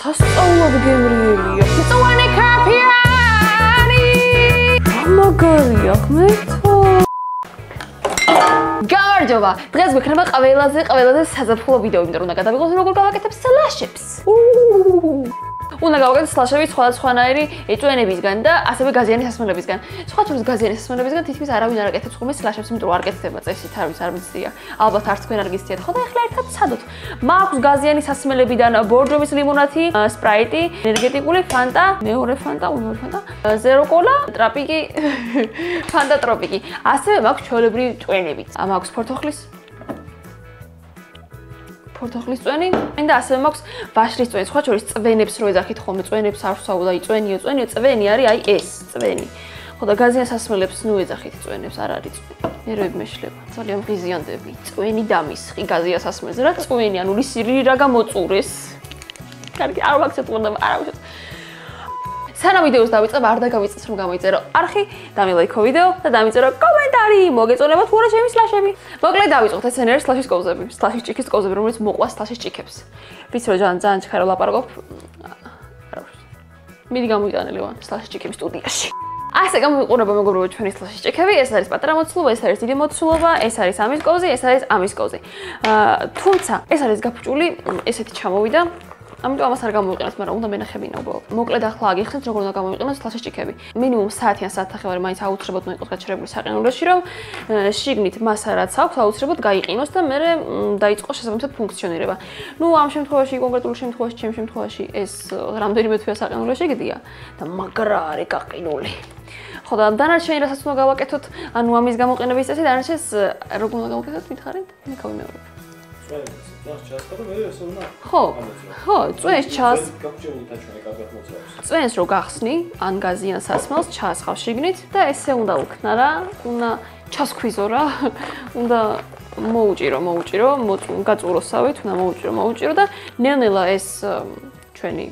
სასწაულად გემრიელია. მწვანე ქაფიანი. მაგარია, ხმერთო. გამარჯობა. დღეს გვექნება ყველაზე საზაფხულო ვიდეო, იმიტომ რომ უნდა გადავიღოთ როგორ გავაკეთებ სლაშებს. უნდა გავაკეთოთ სლაშები სხვადასხვანაირი წვენებისგან და ასევე გაზიანი სასმელებისგან. სხვა შორის გაზიანი სასმელებისგან თითქმის არავინ არ აკეთებს ხოლმე სლაშებს, იმიტომ რომ არ კეთდება წესით, არ ვიცია. ალბათ არც თქვენ არ გიცდიათ. ხო და ახლა ერთად ვცადოთ. მაქვს გაზიანი სასმელებიდან ბორჯომის ლიმონათი, სპრაიტი, ენერგეტიკული ფანტა, მეორე ფანტა, ზერო კოლა, ტრაპიკი, ფანტა ტროპიკი. ასევე მაქვს ჩვეულებრივი წვენები. მაქვს ფორთოხლის წვენი და ასევე მაქვს ვაშლის წვენი. სხვა შორის წვენებს რო ეძახით ხოლმე, წვენებს არ ვსაუბრობ, აი წვენიო, წვენი არის აი ეს წვენი. ხო და გაზიან სასმელებს ნუ ეძახით წვენებს, არ არის წვენი. ნერვები მეშლება, ძალიან მღიზიანდები. წვენი დამისხი გაზიან სასმელზე რა წვენი, ანუ რისი რა გამოწურეს. კარგი, არ ვაქცევთ უნდა, არ ვაქცევთ. სანამ ვიდეოს დავიწყებ, არ დაგავიწყდეს რომ გამოიწერო არხი, დამილაიქო ვიდეო და დამიწერო კომენტარი, მოგეწონება თუ არა ჩემი სლაშები. მოკლედ დავიწყოთ, ეს არის სლაშის კოვზები, სლაშის ჭიქის კოვზები, რომელიც მოყვა სლაშის ჭიქებს. ვიცი რომ ძალიან ჩქარა ლაპარაკობ. მიდი გამოიტანე ლევან სლაშის ჭიქების სტუდიაში. ასე გამოიყურება მეგობრებო ჩვენი სლაშის ჭიქები, ეს არის პატარა მოცულობა, ეს არის დიდი მოცულობა, ეს არის ამის კოვზი, ეს არის ამის კოვზი. თუმცა ეს არის გაფუჭული, ესეთი ჩამოვიდა. ამიტომ ამას არ გამოიყენოთ, მაგრამ უნდა მენახებინა უბრალოდ. მოკლედ ახლა აგიხსნით როგორ უნდა გამოიყენოს სლაშის ჭიქები. მინიმუმ საათიან საათნახევარი მაინც აუცილებლად უნდა იყოს გაჩერებული საყინულში, რომ შიგნით მასა რაც აქვს აუცილებლად გაიყინოს და მერე დაიწყოს შესაბამისად ფუნქციონირება. ნუ ამ შემთხვევაში, კონკრეტულ შემთხვევაში, ჩემ შემთხვევაში ეს რამდენიმე თვეა საყინულში გდია და მაგრა არის გაყინული. ხო და დანარჩენი რასაც უნდა გავაკეთოთ, ანუ ამის გამოყენების წესი დანარჩენს როგორ უნდა გავაკეთოთ, მითხარით? მე გავიმეორებ. ხო, წვენს ჩას. წვენს რო გახსნი, ან გაზიან სასმელს ჩასხავ შიგნით და ესე უნდა უქნა რა, უნდა ჩასქვიზო რა, უნდა მოუჭირო, გაწუროსავით, უნდა მოუჭირო და ნელ-ნელა ეს ჩვენი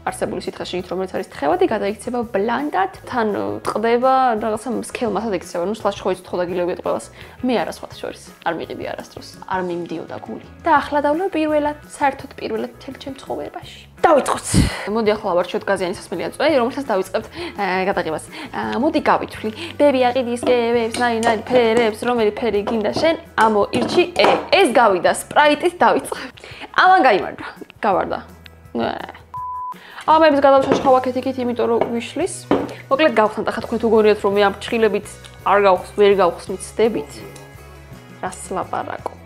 არსებული სითხე შიგნით, რომელიც არის თხევადი, გადაიქცება ბლანდად, თან ტყდება, რაღაცა სქელ მასად იქცება, ნუ სლაშ ხო იცით ხო დაგილევიათ ყველას. მე არა სხვა შორის, არ მიყიდი არასდროს, არ მიმდიოდა გული. და ახლა დავლებო საერთოდ პირველად მთელ ჩემ ცხოვრებაში. დავიწყოთ. მოდი ახლა ავარჩიოთ გაზიანი სასმელიან წვენი, რომელსაც დავიწყებთ გადაღებას. მოდი გავითვლი. ბები აყიდის გევებს, ნაირ ფერებს, რომელი ფერი გინდა შენ? ამოირჩი ეს გავიდა სპრაიტით დავიწყე. ამან გავარდა. ამების გადავშაშ ხავაკეთ იქით, იმიტომ რომ ვიშლის. მოკლედ გავხსნათ, ახლა თქვენ თუ გონიათ რომ მე ამ ჭხილებით ვერ გავხსნით ცდებით. რას ლაპარაკობ.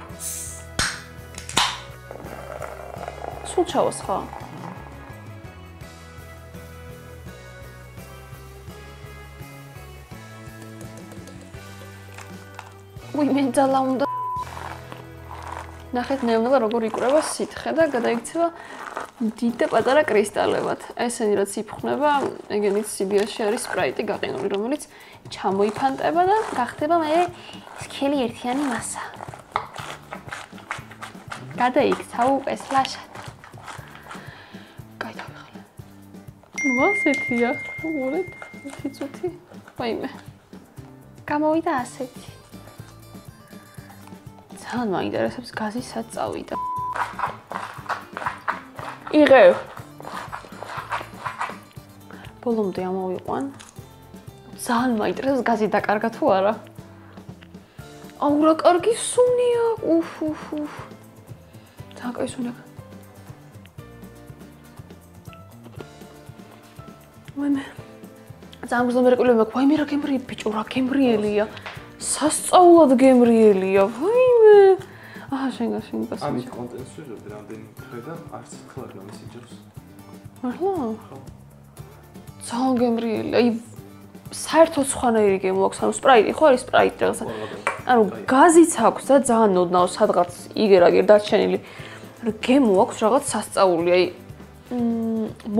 სულ ჩავოს ხა. მე ძალა უნდა ნახეთ ნელ-ნელა როგორ იკვრება სითხე და გადაიქცევა დიდ და პატარა კრისტალებად. ესენი რაც იფხნება, ეგენიც სიბიაში არის სპრაიტი გაყინული, რომელიც ჩამოიფანტება და გახდება მე სქელი ერთიანი მასა. გადაიქცა უკვე სლაშად. კაი დავიხალე. ნუ ასეთია, უყურეთ, ციცუთი. ვაიმე. გამოვიდა ასეთი. ძალიან მაინტერესებს გაზი სად წავიდა. იღებ. ბოლომდე ამოვიყვან. ძალიან მაინტერესებს გაზი დაკარგა თუ არა. აუ რა კარგი სუნია. ძალიან კარგი სუნია. ვაიმე. ძალიან გზომერკული მაქვს. ვაიმე რა გემრიელი ბიჭო, რა გემრიელია. სასწაულად გემრიელია. ვაიმე. შენ გასინკას. ამით კონტენტს ვიღებ რამდენი დღე და არც თქვა რა მესიჯებს. ახლა? ხო. ძალიან გემრიელია. აი საერთოდ სხვანაირი გემო აქვს, ანუ სპრაიტი ხო არის სპრაიტი რაღაცა. ანუ გაზიც აქვს და ძალიან ნოდნაო სადღაც იგერ დარჩენილი. ანუ გემო აქვს რაღაც სასწაული, აი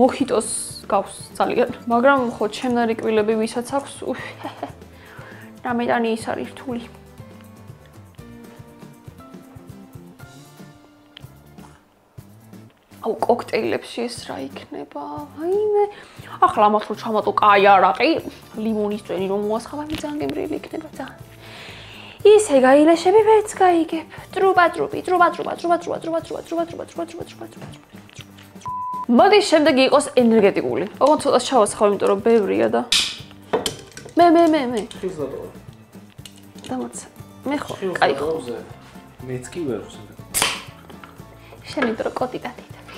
მოხიტოს გავს ძალიან. მაგრამ ხო ჩემნარი კბილები ვისაც აქვს, რამედანი ის არის რთული. აუ კოქტეილებში ეს რა იქნება? ვაიმე. ახლა ამას რო ჩამატო კაი არაყი, ლიმონის წვენი რომ მოასხავ, აი ძალიან გემრიელი იქნება ძალიან. ისე გაილეშები ვერც გაიგებ. ტრუბა. მოდი შემდეგი იყოს ენერგეტიკული. ოღონდ ცოტა ჩავასხავ, იმიტომ რომ ბევრია და მე. ხილს დატოვა. დამოცა. მე ხო, კაი ხო. მეც კი ვერ ვსვენ. შენ იმიტომ რომ კოტი დადიდები.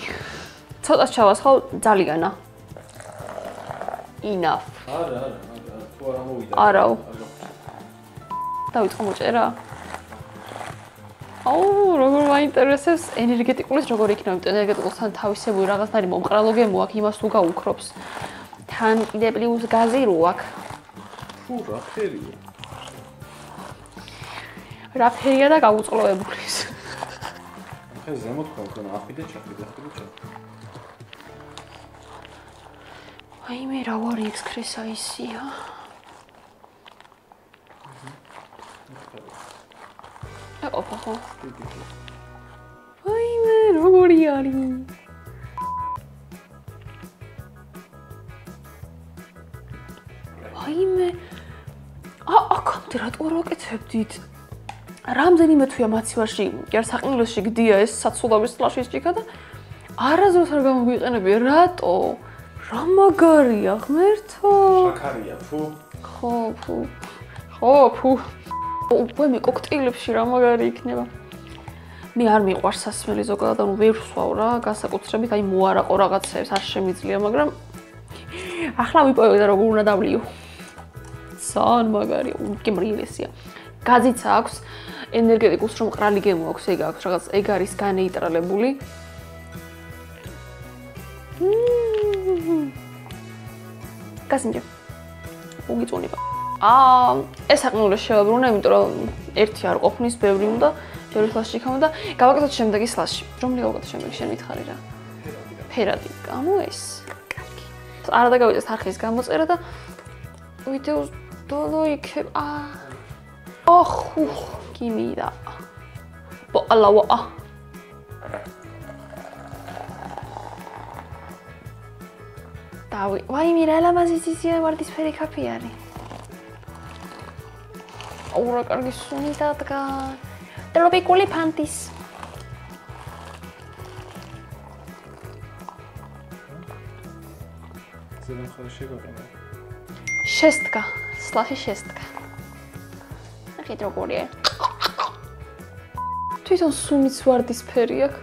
ცოტა ჩავასხავ ძალიანა. Enough. არა, თუ არ მოვიდა. არაო. დავიწყო მოჭერა. როგორ მაინტერესებს ენერგეტიკულის როგორ იქნება, ენერგეტიკულთან თავისებური რაღაცნაირი მომყრალოგემო აქვს, იმას თუ გაუქრობს. თან კიდე პლუს გაზი რო აქვს. ფუ, რა ფერია? რა ფერია და გაუწყლოებულის. ახლა ზემოთ ხომ აფიდე ჩაფიდე. აი მე რა ვარ ექსკრესა ისია. ოპა ხო. აი მე როგორი არის. აი მე აქამდე რატო არ ვაკეთებდით? რამდენიმე თვეა მაცივარში, კი არ საყინულში გდია ეს საცურავის სლაშის ჭიქა და არასდროს არ გამოგვიყენებია. რატო? რა მაგარია ღმერთო. შაქარია, ფუ. ხო. უკვე მე კოქტეილებში რა მაგარი იქნება. მე არ მიყვარს სასმელი ზოგადად, ანუ ვერ ვსვავ რა, განსაკუთრებით აი მოარაყო რაღაცებს არ შემიძლია, მაგრამ ახლა ვიპოვე და როგორ უნდა დავლიო. ძალიან მაგარია, უგემრიელესია. გაზიც აქვს, ენერგეტიკულს რომ მყრალი გემო აქვს, ეგ აქვს რაღაც, ეგ არის განეიტრალებული. გასინჯა. უგიწონება. ეს საყინულს შევაბრუნე, იმიტომ რომ ერთი არ ყოფნის, ბევრი უნდა, ბევრი სლაში იქნება და გავაკეთოთ შემდეგი სლაში. რომელი გავაკეთოთ შემდეგი, შენ მითხარი რა. ფერადი. გამო ეს. კარგი. არა და გავიწყეთ არხის გამოწერა და ვიდეოს დოლო იქებ. ახუ, გიმიდა. ბოლავა. ვაი მე რა ლამაზია ვარდისფერი კაფე არის. რა კარგი სუნი დადგა. ტროპიკული ფანტის. ზედან ხარ შეგაყენა. შესდგა, სლაში შესდგა. ახეთ როგორია. თვითონ სუნიც ვარდისფერი აქვს.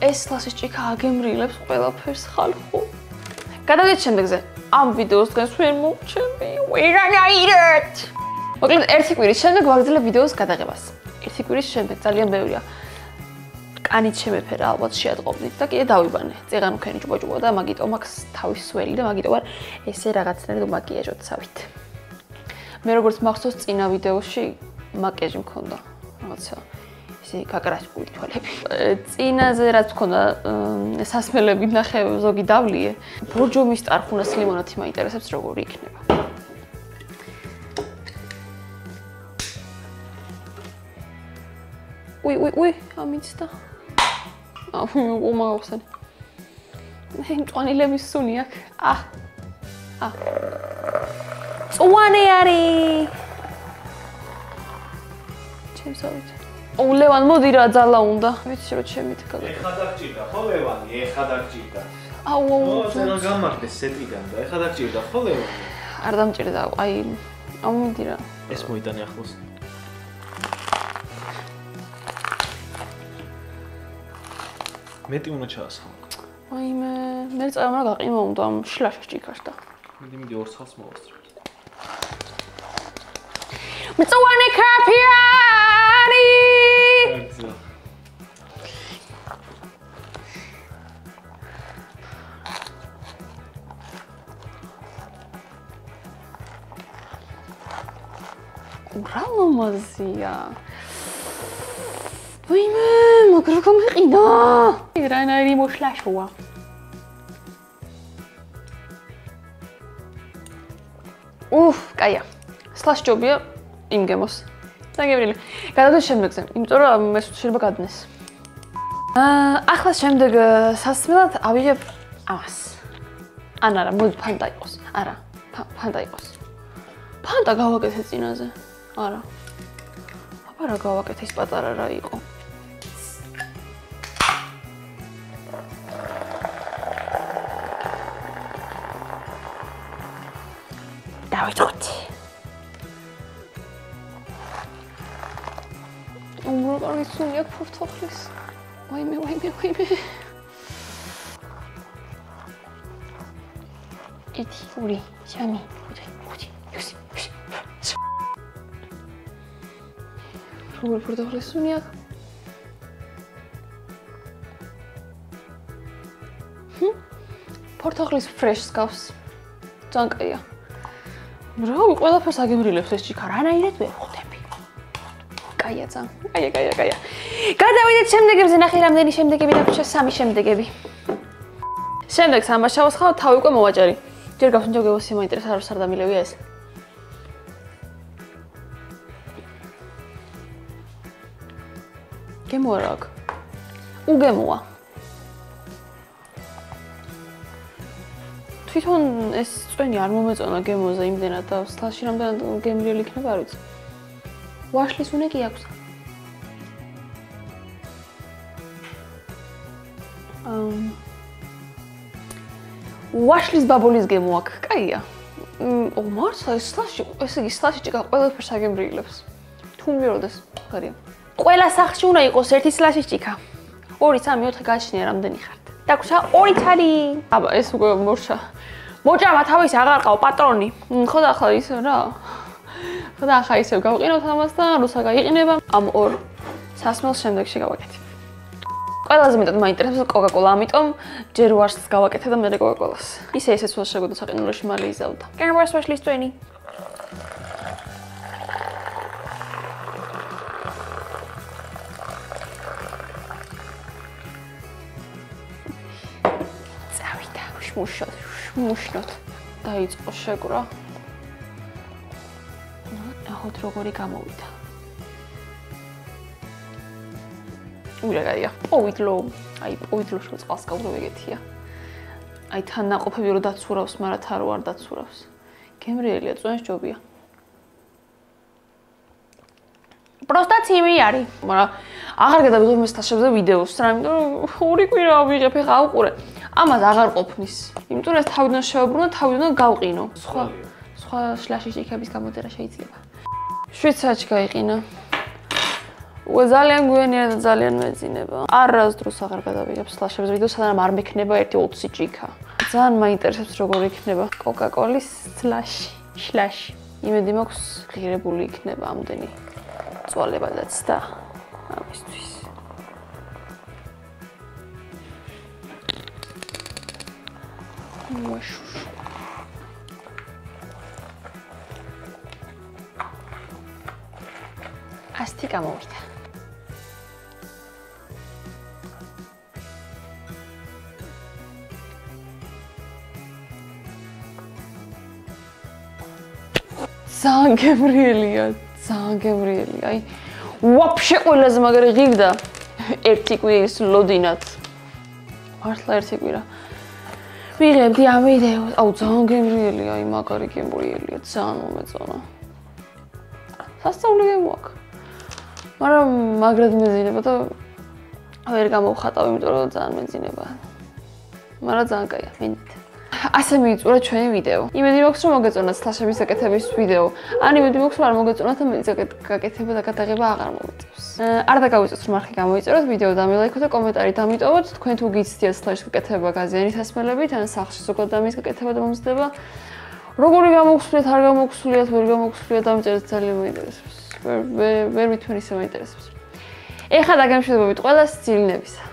ეს სლაშის ჭიქა აგემრილებს ყველაფერს ხალხო. გადავიდეთ შემდეგზე. ამ ვიდეოს დღეს ვერ მოვჩემი. ვერანაირად. მოკლედ ერთი კვირის შემდეგ ვაგრძელებ ვიდეოს გადაღებას. ერთი კვირის შემდეგ ძალიან ბევრია. კანით შემეფერა ალბათ შეატყობდით და კიდე დავიბანე. წეღანუქენი ჭუბაჭუბა და მაგიტო მაქვს თავის სველი და მაგიტო ვარ ესე რაღაცნაირად მაკიაჟოთ სავით. მე როგორც მახსოვს წინა ვიდეოში მაკიაჟი მქონდა. რაღაცა ისე გაკრაშკული თვალები. წინაზე რაც მქონდა სასმელები ნახე ზოგი დავლიე. ბორჯომის ტარხუნას ლიმონათი მაინტერესებს როგორი იქნება. უი, ამიცდა. უმაღახსენე. მე მწვანილების სუნი აქვს. წვანე არის. ჩემსავით. ლევან მოდი რა ძალა უნდა. ვიცი რომ ჩემით გაგა. ეხა დაგჭირდა ხო ლევანი, ეხა დაგჭირდა. ზენა გამარდეს სეტიდან და ეხა დაგჭირდა ხო ლევანი. არ დამჭირდა, აი ამომიდი რა. ეს მოიტანე ახლოს. მეტი უნდა ჩაასხო. აი მე წამა გაყიმა უნდა ამ შლაშას ჭიქას და. მიდი 2 ხალს მოვასწრებ. მწვანე კაფე არის. რა ლამაზია. ვიმე, მაგრამ გამიყიდა. რანაირი მოშლაშოა. კაია. სლაშჯობია იმ გემოს. დაგებრილი. გადავიდეთ შემდეგზე, იმიტომ რომ მე შეიძლება გადნეს. ახლა შემდეგ სასმელად ავიღებ ამას. არა, მოდი ფანტა იყოს. არა, ფანტა იყოს. ფანტა გავაკეთე წინაზე. არა. აბა რა გავაკეთე ის პატარა რა იყო. დავიწყოთ. უმროყარი სული აქვს ფორთოხლის. ვაიმე. ერთი, ორი, სამი, ხუთი, ექვსი. როგორ ფორთოხლის სული აქვს? ფორთოხლის ფრეშს გავს. ძალიან კაია. რა, ყველაფერს აგემრილებს ეს ჭიქა, რანაირად ვერ ხვდები. კაია ძალიან. კაია. გადავიდეთ შემდეგებზე, ნახე რამდენი შემდეგები დაგვრჩა, 3 შემდეგები. შემდეგ სამაშაოს ხავ თავი უკვე მოვაჭარი. ჯერ გავსუნჯო გებოსი მაინტერესებს არ დამილევია ეს. გემოა რა აქ? უგემოა. თვითონ ეს წვენი არ მომეწონა გემოზე იმდენად და სტალში რამდენად გემრიელი იქნება არ ვიცი. ვაშლის უნე კი აქვს. ვაშლის ბაბულის გემო აქვს. კაია. მართლა ეს სტალში, ესე იგი სტალში ჭიქა ყველაფერს აგემრიელებს. თუ მივიდეს, ხარია. ყველა სახლში უნდა იყოს ერთი სლაში ჭიქა. 2, 3, 4 გაჩნია რამდენი ხართ. დაგვრჩა 2 თარი. აბა ეს უკვე მორჩა. მოჭამა თავის აღარ ყავ პატრონი. ხო და ახლა ისე რა. ხო და ახლა ისე გავყინოთ ამას და რუსა გაიყინება. ამ 2 სასმელს შემდეგში გავაკეთებ. ყველაზე მეტად მაინტერესებს კოკა-კოლა, ამიტომ ჯერ ვაშლს გავაკეთე და მერე კოკა-კოლას. ისეც ვაშლს შეგვიძლია საყინულოში მალე იზავდა. კერვას ვაშლის წვენი. მუშნოთ. დაიწყო შეკრა. ნახოთ როგორი გამოვიდა. ურაგაია. პოვიდლო. აი პოვიდლოში წყალს გავდრო ეგეთია. აი თან ნაყოფები რო დაცურავს, მაგრამ თან რო არ დაცურავს. გემრიელია, წვენს ჯობია. პროსტა ცივი არის. მაგრამ აღარ გადავიღებ მასტაშებზე ვიდეოს, იმიტომ რომ 2 კვირა ვიღებ, ეხა ავყურე. ამას აღარ ყოფნის. იმიტომ რომ თავიდან შევაბრუნო, თავიდან გავყინო. სხვა შლაში ჭიქების გამოდერა შეიძლება. 7 საათში გაიყინა. ძალიან გვიანია და ძალიან მეძინება. არას დროს აღარ გადავიღებ შლაშებზე ვიდეოს, სანამ არ მექნება 1-20 ჭიქა. ძალიან მაინტერესებს როგორ იქნება კოკა-კოლის შლაში. იმედი მაქვს ღირებული იქნება ამდენი წვალებადაც და ამისთვის. ასთი გამოვიდა. ძალიან გემრიელია. აი ვაფშე ყველაზე მაგარი ღირდა 1 კვირის ლოდინად. მართლა 1 კვირა. ვიღებდი ამ ვიდეოს. აუ ძალიან გემრიელია, აი მაგარი გემრიელია, ძალიან მომეწონა. სასწაული გემო აქვს. მაგრამ მაგრად მეძინება და ვერ გამოვხატავ, იმიტომ რომ ძალიან მეძინება. მაგრამ ძალიან კაია, მინდით. ასე მიიწურა ჩვენი ვიდეო. იმედი მაქვს რომ მოგეწონათ სტაშების გაკეთების ვიდეო. ან იმედი მაქვს რომ არ მოგეწონათ და მეც გაკეთება და გადაღება აღარ მომეწონს. არ დაგავიწოთ რომ არხი გამოიწეროთ, ვიდეო დამილაიქოთ და კომენტარი დამიტოვოთ. თქვენ თუ გიცდიათ სტაშის გაკეთება გაზიანი სასმელებით, ან სახლში ზოგადად ამის გაკეთება და მომზადება. როგორი გამოგხსნიათ, არ გამოგხსნიათ, ვერ გამოგხსნიათ, დამწერეთ ძალიან მაინტერესებს. ვერ მithwen ისე მაინტერესებს. ეხლა დაგემშვიდობებით ყველას ძილნებისა.